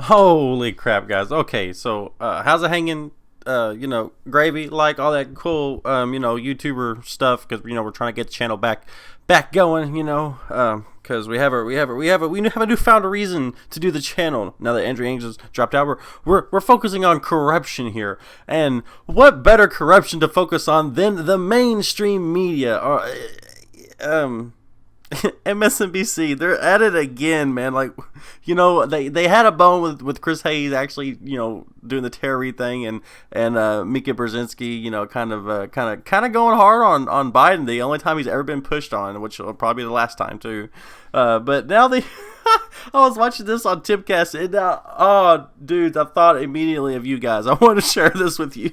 Holy crap, guys. Okay, so how's it hanging? Gravy, like all that cool, YouTuber stuff, because we're trying to get the channel back going, because we have a newfound reason to do the channel now that Andrew Angels dropped out. We're focusing on corruption here, and what better corruption to focus on than the mainstream media? Or, MSNBC, they're at it again, man. Like, they had a bone with Chris Hayes actually, doing the terror Reid thing, and Mika Brzezinski, kind of going hard on Biden. The only time he's ever been pushed on, which will probably be the last time too. But now they, I was watching this on Timcast, and oh, dude, I thought immediately of you guys. I want to share this with you.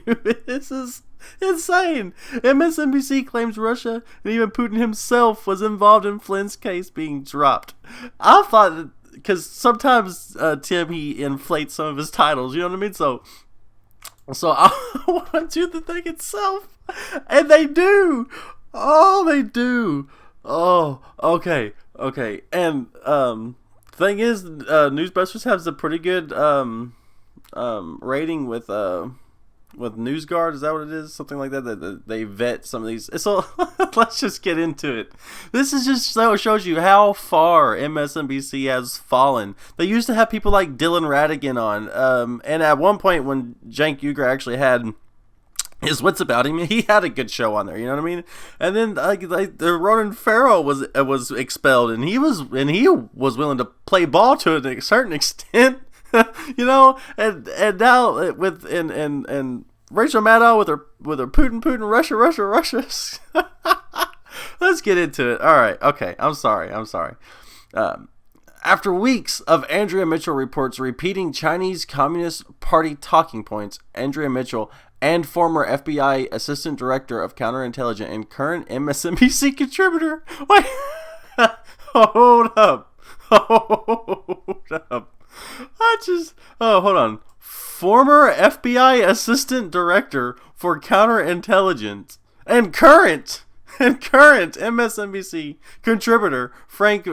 This is insane. MSNBC claims Russia and even Putin himself was involved in Flynn's case being dropped. I thought, because sometimes Tim, he inflates some of his titles, you know what I mean? So I want to do the thing itself, and they do. Oh, they do. Oh, okay. And thing is, Newsbusters has a pretty good rating with NewsGuard. Is that what it is? Something like that. That they vet some of these. So let's just get into it. This is just so shows you how far MSNBC has fallen. They used to have people like Dylan Ratigan on, and at one point when Cenk Uygur actually had his wits about him, he had a good show on there. You know what I mean? And then the Ronan Farrow was expelled, and he was willing to play ball to a certain extent. And now with and Rachel Maddow with her Putin Russia. Let's get into it. All right, okay. I'm sorry. After weeks of Andrea Mitchell reports repeating Chinese Communist Party talking points, Andrea Mitchell and former FBI Assistant Director of Counterintelligence and current MSNBC contributor. Wait, hold up. Hold on. Former FBI Assistant Director for Counterintelligence and current MSNBC contributor Frank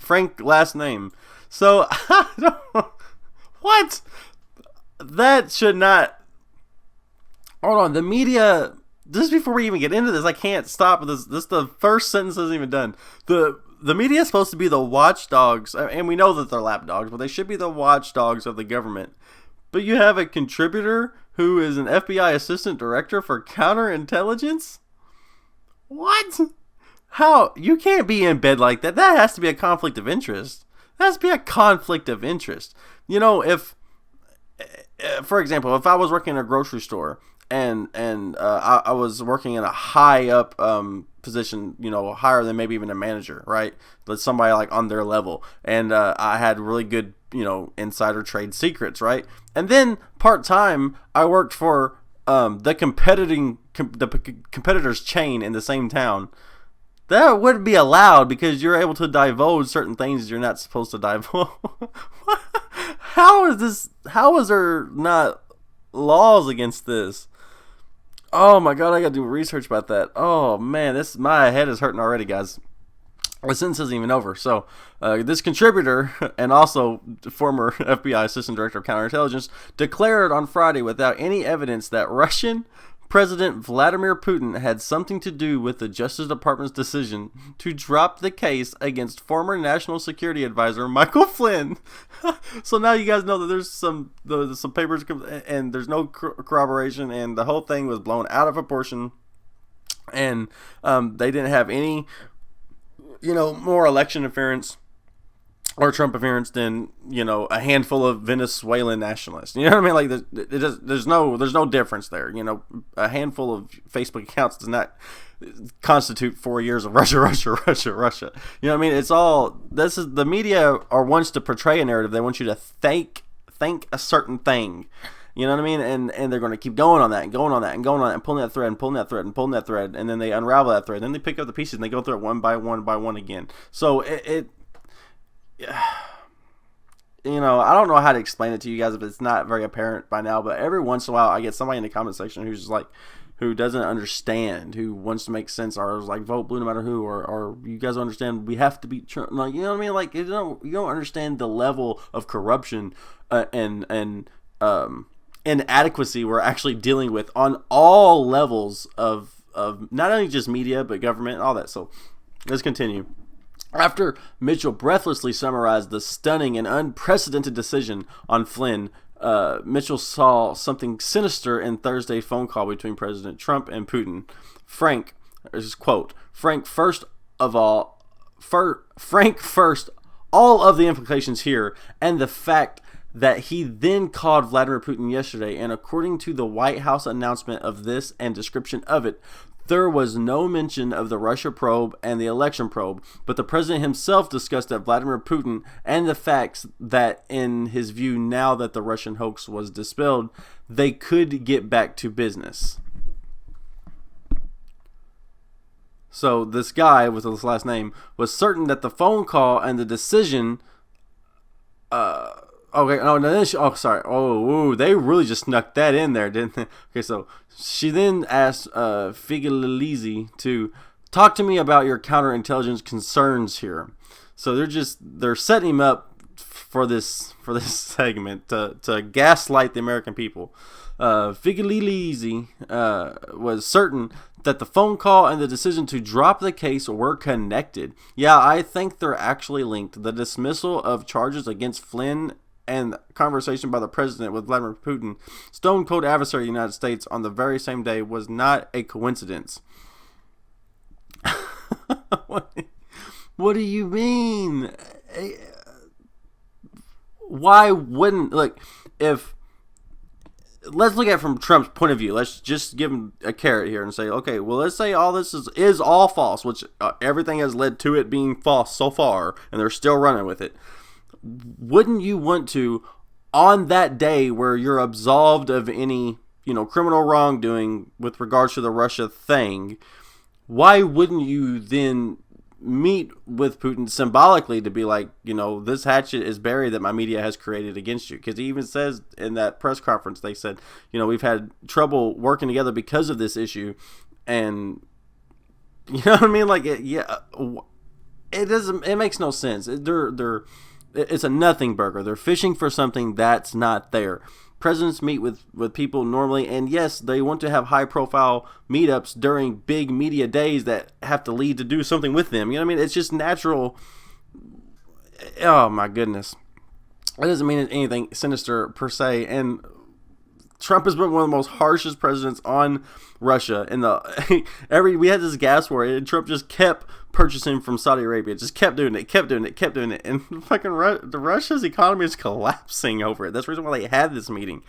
Frank last name. So what? That should not. Hold on. The media. Just before we even get into this, I can't stop with this. This the first sentence isn't even done. The media is supposed to be the watchdogs, and we know that they're lapdogs, but they should be the watchdogs of the government. But you have a contributor who is an FBI Assistant Director for Counterintelligence? What? How? You can't be in bed like that. That has to be a conflict of interest. That has to be a conflict of interest. If, for example, if I was working in a grocery store, and I was working in a high up position, higher than maybe even a manager, right? But somebody like on their level, and I had really good, insider trade secrets, right? And then part time, I worked for the competitors chain in the same town. That wouldn't be allowed because you're able to divulge certain things you're not supposed to divulge. How is there not laws against this? Oh my god, I gotta do research about that. Oh man, my head is hurting already, guys. The sentence isn't even over. So, this contributor and also former FBI Assistant Director of Counterintelligence declared on Friday without any evidence that Russian President Vladimir Putin had something to do with the Justice Department's decision to drop the case against former National Security Advisor Michael Flynn. So now you guys know that there's some papers and there's no corroboration, and the whole thing was blown out of proportion, and they didn't have any, more election interference or Trump interference than a handful of Venezuelan nationalists. You know what I mean? Like there's no difference there. A handful of Facebook accounts does not constitute 4 years of Russia. You know what I mean? It's all the media are wants to portray a narrative. They want you to think a certain thing. You know what I mean? And they're going to keep going on that and going on that and going on that and pulling that thread and pulling that thread and pulling that thread, and then they unravel that thread. Then they pick up the pieces and they go through it one by one again. So I don't know how to explain it to you guys if it's not very apparent by now, but every once in a while I get somebody in the comment section who doesn't understand, who wants to make sense, or is like vote blue no matter who, or you guys don't understand we have to beat Trump. Like, you know what I mean? Like, you don't understand the level of corruption and inadequacy we're actually dealing with on all levels of not only just media but government, all that. So let's continue. After Mitchell breathlessly summarized the stunning and unprecedented decision on Flynn, Mitchell saw something sinister in Thursday's phone call between President Trump and Putin. Frank, first, all of the implications here, and the fact that he then called Vladimir Putin yesterday, and according to the White House announcement of this and description of it, there was no mention of the Russia probe and the election probe, but the president himself discussed that Vladimir Putin and the facts that, in his view, now that the Russian hoax was dispelled, they could get back to business. So this guy with his last name was certain that the phone call and the decision they really just snuck that in there, didn't they? Okay, so she then asked Figlisi to talk to me about your counterintelligence concerns here. So they're setting him up for this segment to gaslight the American people. Figlisi was certain that the phone call and the decision to drop the case were connected. Yeah, I think they're actually linked. The dismissal of charges against Flynn and conversation by the president with Vladimir Putin, stone cold adversary of the United States, on the very same day was not a coincidence. What do you mean? Why wouldn't, if, let's look at it from Trump's point of view. Let's just give him a carrot here and say, okay, well, let's say all this is all false, which everything has led to it being false so far, and they're still running with it. Wouldn't you want to, on that day where you're absolved of any, criminal wrongdoing with regards to the Russia thing, why wouldn't you then meet with Putin symbolically to be like, this hatchet is buried that my media has created against you? Because he even says in that press conference, they said, we've had trouble working together because of this issue. And, you know what I mean? It makes no sense. It's a nothing burger. They're fishing for something that's not there. Presidents meet with people normally, and yes, they want to have high-profile meetups during big media days that have to lead to do something with them. You know what I mean? It's just natural. Oh, my goodness. That doesn't mean anything sinister per se, and Trump has been one of the most harshest presidents on Russia. We had this gas war, and Trump just kept purchasing from Saudi Arabia, just kept doing it, and fucking Russia's economy is collapsing over it. That's the reason why they had this meeting.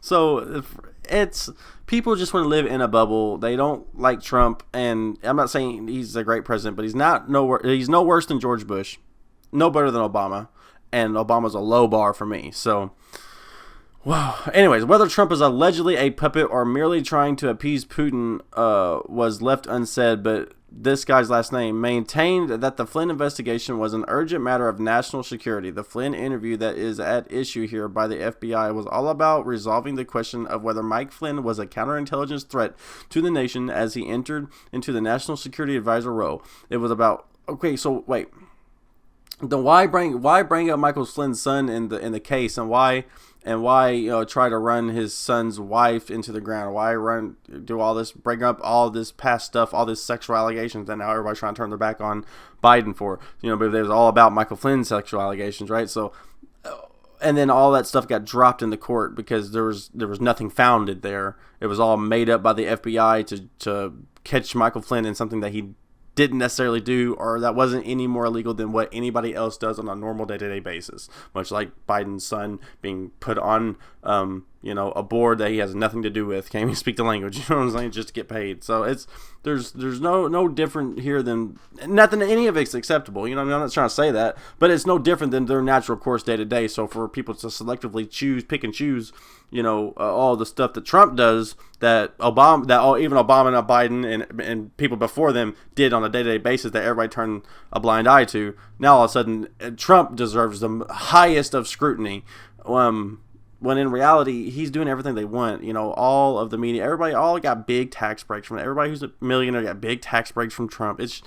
So it's people just want to live in a bubble. They don't like Trump, and I'm not saying he's a great president, but he's no worse than George Bush, no better than Obama, and Obama's a low bar for me. So. Wow. Anyways, whether Trump is allegedly a puppet or merely trying to appease Putin was left unsaid, but this guy's last name maintained that the Flynn investigation was an urgent matter of national security. The Flynn interview that is at issue here by the FBI was all about resolving the question of whether Mike Flynn was a counterintelligence threat to the nation as he entered into the national security advisor role. It was about, okay, so wait. Then why bring up Michael Flynn's son in the case, and why try to run his son's wife into the ground? Why do all this, bring up all this past stuff, all this sexual allegations that now everybody's trying to turn their back on Biden for? But it was all about Michael Flynn's sexual allegations, right? So, and then all that stuff got dropped in the court because there was nothing founded there. It was all made up by the FBI to catch Michael Flynn in something that he didn't necessarily do, or that wasn't any more illegal than what anybody else does on a normal day-to-day basis, much like Biden's son being put on a board that he has nothing to do with, can't even speak the language, you know what I'm saying, just to get paid. So there's no different here than, not that any of it's acceptable, I'm not trying to say that, but it's no different than their natural course day-to-day. So for people to selectively pick and choose all the stuff that Trump does that even Obama and Biden and people before them did on a day-to-day basis that everybody turned a blind eye to, now all of a sudden Trump deserves the highest of scrutiny. when in reality, he's doing everything they want. You know, all of the media, everybody, all got big tax breaks from it. Everybody who's a millionaire got big tax breaks from Trump. It's,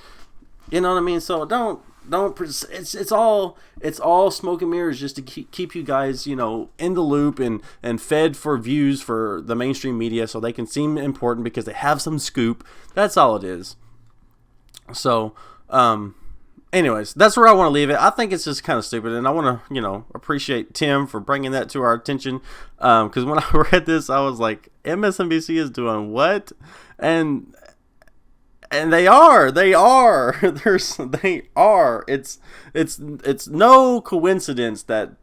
you know what I mean? So don't, it's all smoke and mirrors just to keep you guys, you know, in the loop and fed for views for the mainstream media so they can seem important because they have some scoop. That's all it is. So, anyways, that's where I want to leave it. I think it's just kind of stupid, and I want to, you know, appreciate Tim for bringing that to our attention. Because when I read this, I was like, MSNBC is doing what? And they are. They are. It's no coincidence that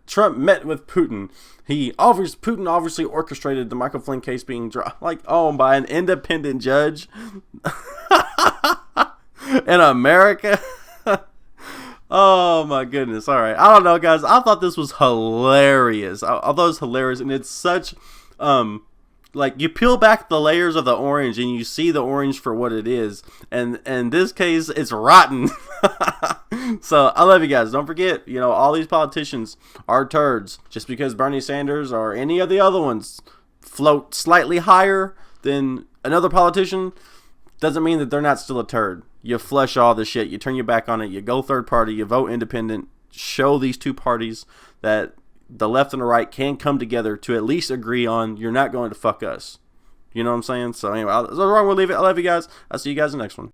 Trump met with Putin. Putin obviously orchestrated the Michael Flynn case being by an independent judge in America. Oh my goodness. All right. I don't know, guys. I thought this was hilarious. I thought it was hilarious, and it's such like, you peel back the layers of the orange and you see the orange for what it is, and in this case it's rotten. So I love you guys. Don't forget, you know, all these politicians are turds. Just because Bernie Sanders or any of the other ones float slightly higher than another politician doesn't mean that they're not still a turd. You flush all the shit, you turn your back on it, you go third party, you vote independent, show these two parties that the left and the right can come together to at least agree on, you're not going to fuck us. You know what I'm saying? So anyway, that's where we'll leave it. I love you guys. I'll see you guys in the next one.